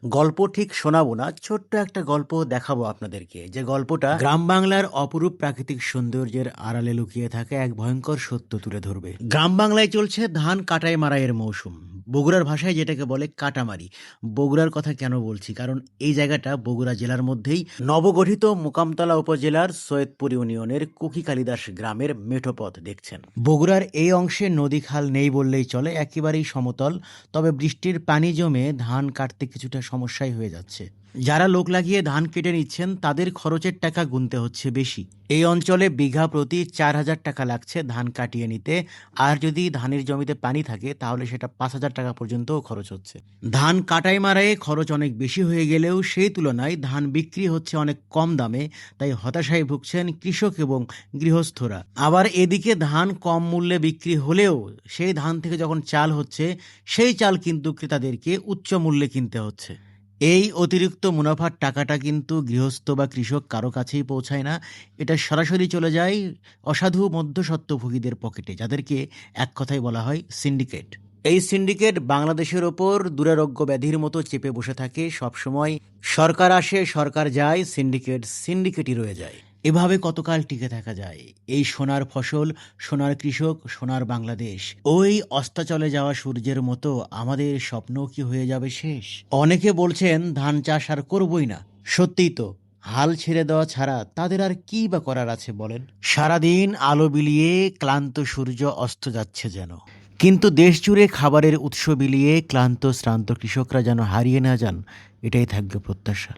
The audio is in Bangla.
গল্প ঠিক শোনাবো না, ছোট্ট একটা গল্প দেখাবো আপনাদেরকে। যে গল্পটা গ্রাম বাংলার অপরূপ প্রাকৃতিক সৌন্দর্যের আড়ালে লুকিয়ে থাকা এক ভয়ঙ্কর সত্য তুলে ধরবে। গ্রাম বাংলায় চলছে ধান কাটাই মারাইয়ের মৌসুম। বগুড়ার ভাষায় যেটাকে বলে কাটামারি। বগুড়ার কথা কেন বলছি, কারণ এই জায়গাটা বগুড়া জেলার মধ্যেই নবগঠিত মোকামতলা উপজেলার সৈয়দপুর ইউনিয়নের কুকি কালিদাস গ্রামের মেঠোপথ দেখছেন। বগুড়ার এই অংশে নদী খাল নেই বললেই চলে, একেবারেই সমতল। তবে বৃষ্টির পানি জমে ধান কাটতে কিছুটা সমস্যাই হয়ে যাচ্ছে। যারা লোক লাগিয়ে ধান কেটে নিচ্ছেন তাদের খরচের টাকা গুনতে হচ্ছে বেশি। এই অঞ্চলে বিঘা প্রতি 4,000 টাকা লাগছে ধান কাটিয়ে নিতে। আর যদি ধানের জমিতে পানি থাকে তাহলে সেটা 5,000 টাকা পর্যন্তও খরচ হচ্ছে। ধান কাটাই মারায়ে খরচ অনেক বেশি হয়ে গেলেও সেই তুলনায় ধান বিক্রি হচ্ছে অনেক কম দামে। তাই হতাশায় ভুগছেন কৃষক এবং গৃহস্থরা। আবার এদিকে ধান কম মূল্যে বিক্রি হলেও সেই ধান থেকে যখন চাল হচ্ছে, সেই চাল কিন্তু ক্রেতাদেরকে উচ্চ মূল্যে কিনতে হচ্ছে। এই অতিরিক্ত মুনাফার টাকাটা কিন্তু গৃহস্থ বা কৃষক কারো কাছেই পৌঁছায় না। এটা সরাসরি চলে যায় অসাধু মধ্যস্বত্বভোগীদের পকেটে, যাদেরকে এক কথায় বলা হয় সিন্ডিকেট। এই সিন্ডিকেট বাংলাদেশের ওপর দুরারোগ্য ব্যাধির মতো চেপে বসে থাকে সবসময়। সরকার আসে, সরকার যায়, সিন্ডিকেট সিন্ডিকেটই রয়ে যায়। এভাবে কতকাল টিকে থাকা যায়? এই সোনার ফসল, সোনার কৃষক, সোনার বাংলাদেশ ওই অস্তাচলে যাওয়া সূর্যের মতো আমাদের স্বপ্নও কি হয়ে যাবে শেষ? অনেকে বলছেন ধান চাষ আর করবই না। সত্যিই তো, হাল ছেড়ে দেওয়া ছাড়া তাদের আর কি বা করার আছে বলেন? সারাদিন আলো বিলিয়ে ক্লান্ত সূর্য অস্ত যাচ্ছে যেন, কিন্তু দেশ জুড়ে খাবারের উৎস বিলিয়ে ক্লান্ত শ্রান্ত কৃষকরা যেন হারিয়ে না যান, এটাই থাকবে প্রত্যাশা।